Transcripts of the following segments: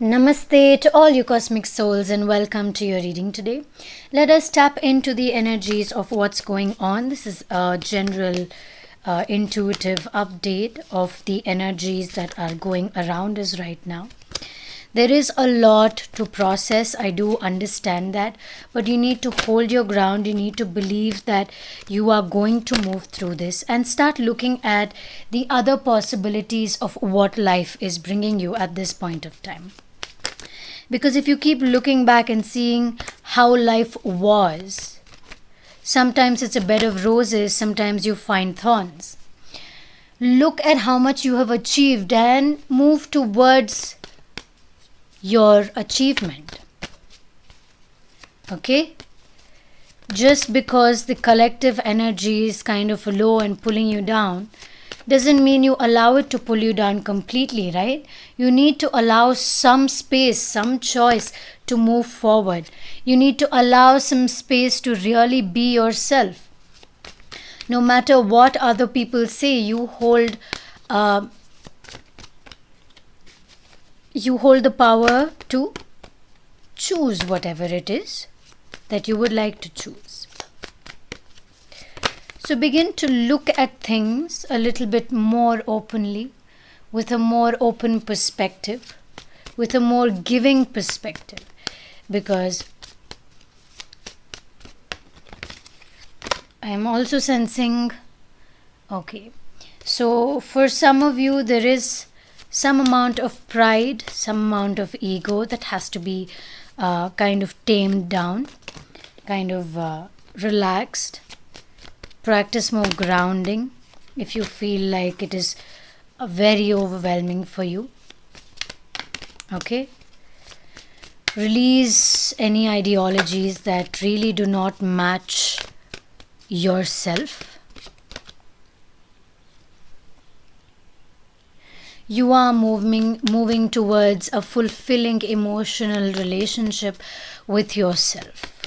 Namaste to all you cosmic souls and welcome to your reading today. Let us tap into the energies of what's going on. This is a general intuitive update of the energies that are going around us right now. There is a lot to process. I do understand that, but you need to hold your ground. You need to believe that you are going to move through this and start looking at the other possibilities of what life is bringing you at this point of time. Because if you keep looking back and seeing how life was, sometimes it's a bed of roses, sometimes you find thorns. Look at how much you have achieved and move towards your achievement. Okay? Just because the collective energy is kind of low and pulling you down doesn't mean you allow it to pull you down completely, right? You need to allow some space, some choice to move forward. You need to allow some space to really be yourself. No matter what other people say, you hold the power to choose whatever it is that you would like to choose. So begin to look at things a little bit more openly, with a more open perspective, with a more giving perspective, because I am also sensing, okay, so for some of you there is some amount of pride, some amount of ego that has to be kind of tamed down, kind of relaxed. Practice more grounding if you feel like it is very overwhelming for you. Okay? Release any ideologies that really do not match yourself. You are moving towards a fulfilling emotional relationship with yourself.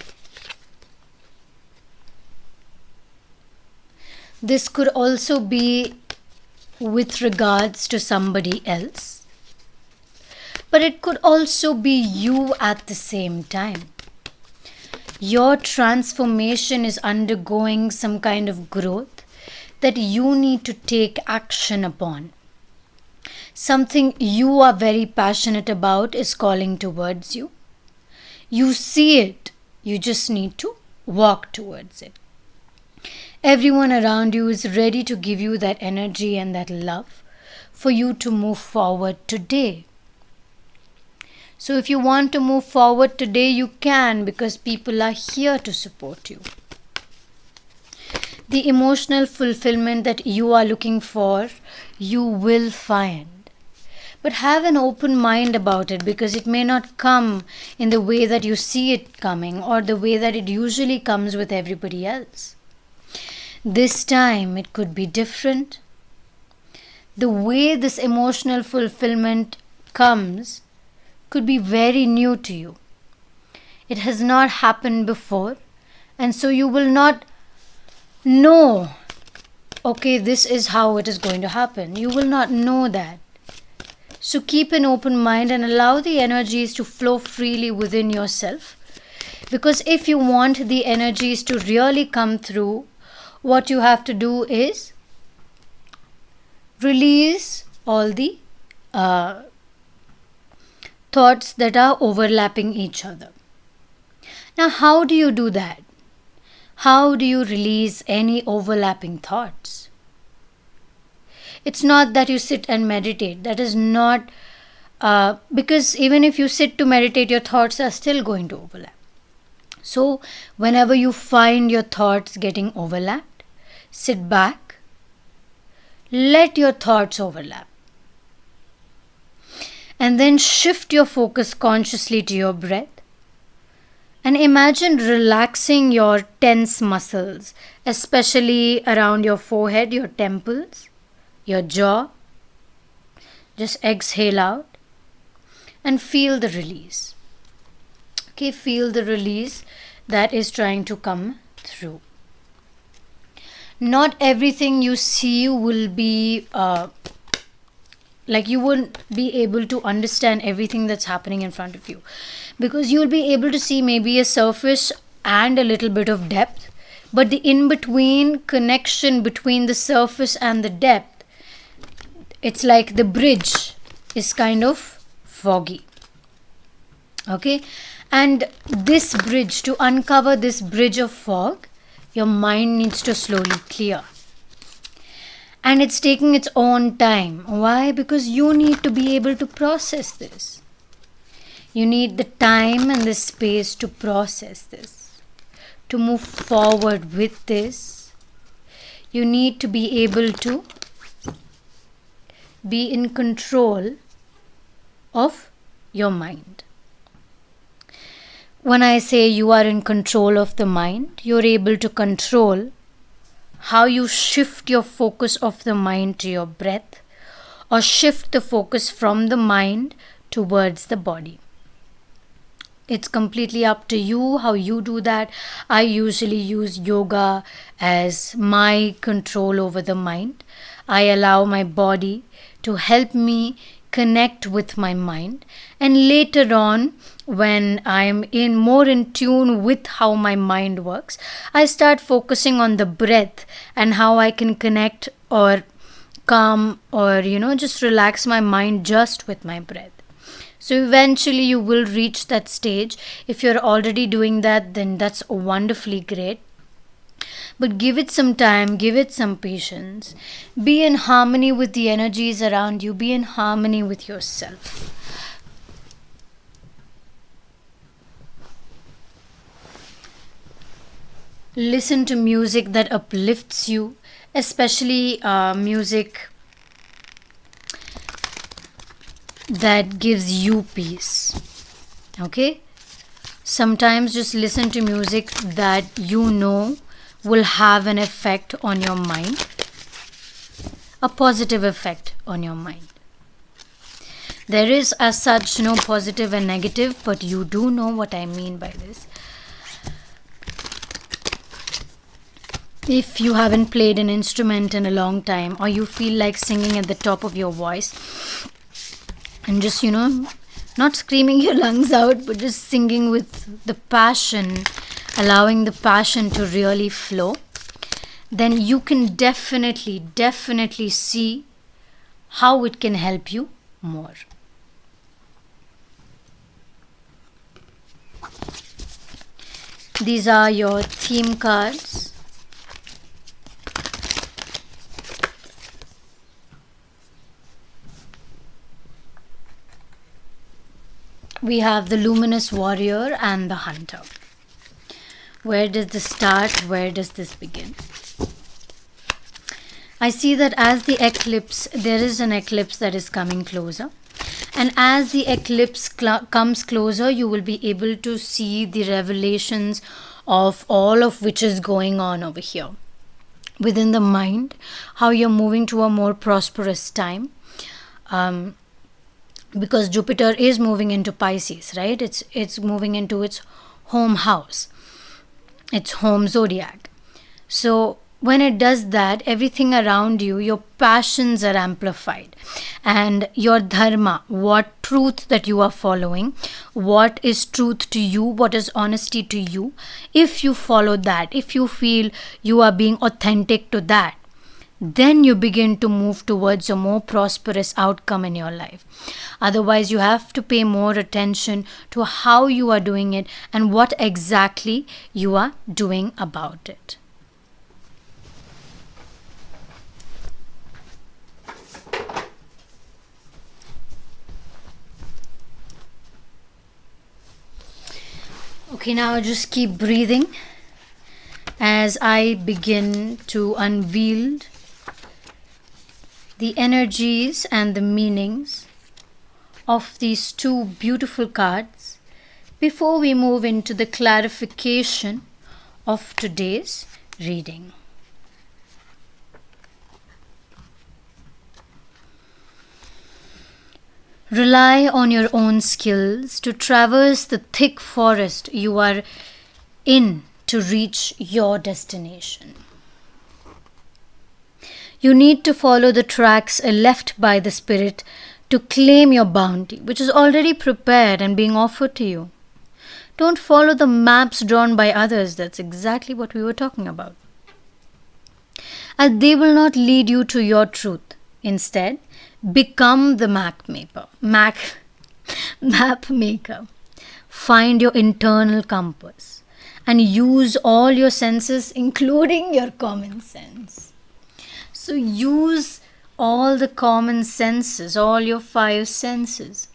This could also be with regards to somebody else, but it could also be you at the same time. Your transformation is undergoing some kind of growth that you need to take action upon. Something you are very passionate about is calling towards you. You see it, you just need to walk towards it. Everyone around you is ready to give you that energy and that love for you to move forward today. So if you want to move forward today, you can, because people are here to support you. The emotional fulfillment that you are looking for, you will find. But have an open mind about it, because it may not come in the way that you see it coming or the way that it usually comes with everybody else. This time it could be different. The way this emotional fulfillment comes could be very new to you. It has not happened before, and so you will not know, okay, this is how it is going to happen. You will not know that. So keep an open mind and allow the energies to flow freely within yourself. Because if you want the energies to really come through, what you have to do is release all the thoughts that are overlapping each other. Now, how do you do that? How do you release any overlapping thoughts? It's not that you sit and meditate. That is not, because even if you sit to meditate, your thoughts are still going to overlap. So, whenever you find your thoughts getting overlapped, sit back, let your thoughts overlap, and then shift your focus consciously to your breath. And imagine relaxing your tense muscles, especially around your forehead, your temples, your jaw. Just exhale out and feel the release. Okay, feel the release that is trying to come through. Not everything you see will be Like, you won't be able to understand everything that's happening in front of you, because you'll be able to see maybe a surface and a little bit of depth, but the in between connection between the surface and the depth, it's like the bridge is kind of foggy. Okay, and this bridge, to uncover this bridge of fog, your mind needs to slowly clear. And it's taking its own time. Why? Because you need to be able to process this. You need the time and the space to process this, to move forward with this. You need to be able to be in control of your mind. When I say you are in control of the mind, you're able to control how you shift your focus of the mind to your breath, or shift the focus from the mind towards the body. It's completely up to you how you do that. I usually use yoga as my control over the mind. I allow my body to help me connect with my mind, and later on, when I'm more in tune with how my mind works, I start focusing on the breath and how I can connect or calm or just relax my mind just with my breath. So eventually you will reach that stage. If you're already doing that, then that's wonderfully great. But give it some time, give it some patience. Be in harmony with the energies around you, be in harmony with yourself. Listen to music that uplifts you, especially music that gives you peace. Okay? Sometimes just listen to music that will have an effect on your mind, a positive effect on your mind. There is as such no positive and negative, but you do know what I mean by this. If you haven't played an instrument in a long time, or you feel like singing at the top of your voice and just not screaming your lungs out, but just singing with the passion, allowing the passion to really flow, then you can definitely see how it can help you more. These are your theme cards. We have the luminous warrior and the hunter. Where does this start? Where does this begin? I see that as the eclipse, there is an eclipse that is coming closer. And as the eclipse comes closer, you will be able to see the revelations of all of which is going on over here. Within the mind, how you're moving to a more prosperous time. Because Jupiter is moving into Pisces, right? It's moving into its home house, its home zodiac. So when it does that, everything around you, your passions are amplified, and your dharma, what truth that you are following, what is truth to you, what is honesty to you, if you follow that, if you feel you are being authentic to that, then you begin to move towards a more prosperous outcome in your life. Otherwise, you have to pay more attention to how you are doing it and what exactly you are doing about it. Okay, now just keep breathing as I begin to unveil the energies and the meanings of these two beautiful cards before we move into the clarification of today's reading. Rely on your own skills to traverse the thick forest you are in to reach your destination. You need to follow the tracks left by the Spirit to claim your bounty, which is already prepared and being offered to you. Don't follow the maps drawn by others. That's exactly what we were talking about. And they will not lead you to your truth. Instead, become the map maker. Find your internal compass and use all your senses, including your common sense. So use all the common senses, all your 5 senses.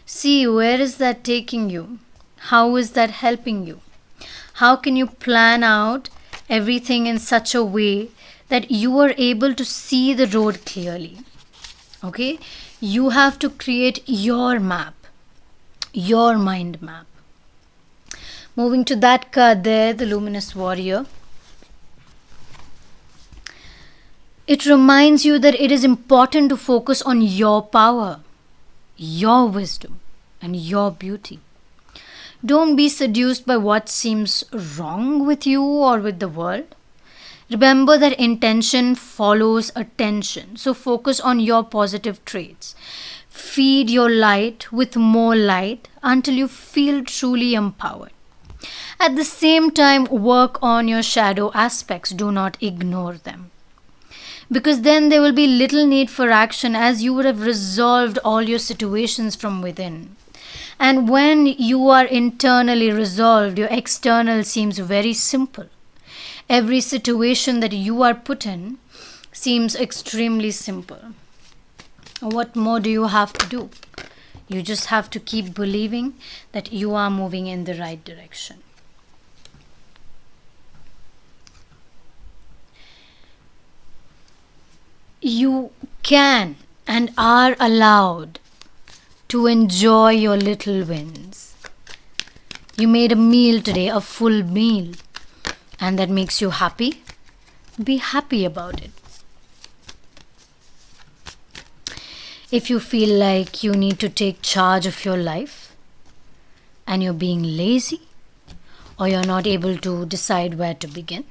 See, where is that taking you? How is that helping you? How can you plan out everything in such a way that you are able to see the road clearly? Okay? You have to create your map, your mind map. Moving to that card there, the Luminous Warrior. It reminds you that it is important to focus on your power, your wisdom, and your beauty. Don't be seduced by what seems wrong with you or with the world. Remember that intention follows attention. So focus on your positive traits. Feed your light with more light until you feel truly empowered. At the same time, work on your shadow aspects. Do not ignore them. Because then there will be little need for action, as you would have resolved all your situations from within. And when you are internally resolved, your external seems very simple. Every situation that you are put in seems extremely simple. What more do you have to do? You just have to keep believing that you are moving in the right direction. You can and are allowed to enjoy your little wins. You made a meal today, a full meal, and that makes you happy. Be happy about it. If you feel like you need to take charge of your life and you're being lazy or you're not able to decide where to begin,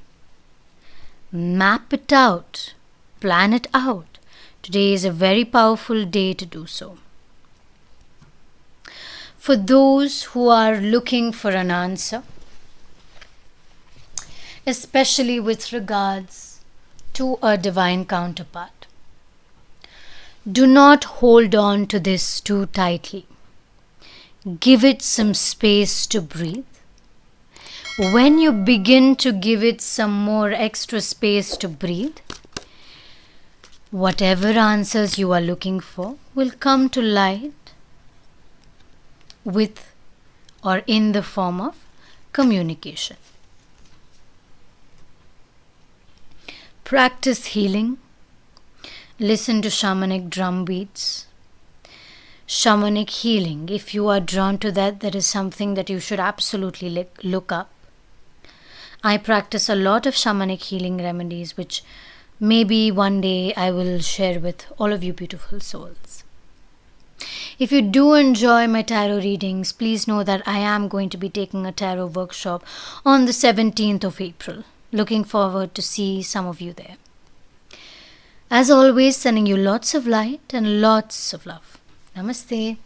map it out, plan it out. Today is a very powerful day to do so. For those who are looking for an answer, especially with regards to a divine counterpart, do not hold on to this too tightly. Give it some space to breathe. When you begin to give it some more extra space to breathe, whatever answers you are looking for will come to light with or in the form of communication. Practice healing. Listen to shamanic drum beats. Shamanic healing, if you are drawn to that, that is something that you should absolutely look up. I practice a lot of shamanic healing remedies, which maybe one day I will share with all of you beautiful souls. If you do enjoy my tarot readings, please know that I am going to be taking a tarot workshop on the 17th of April. Looking forward to see some of you there. As always, sending you lots of light and lots of love. Namaste.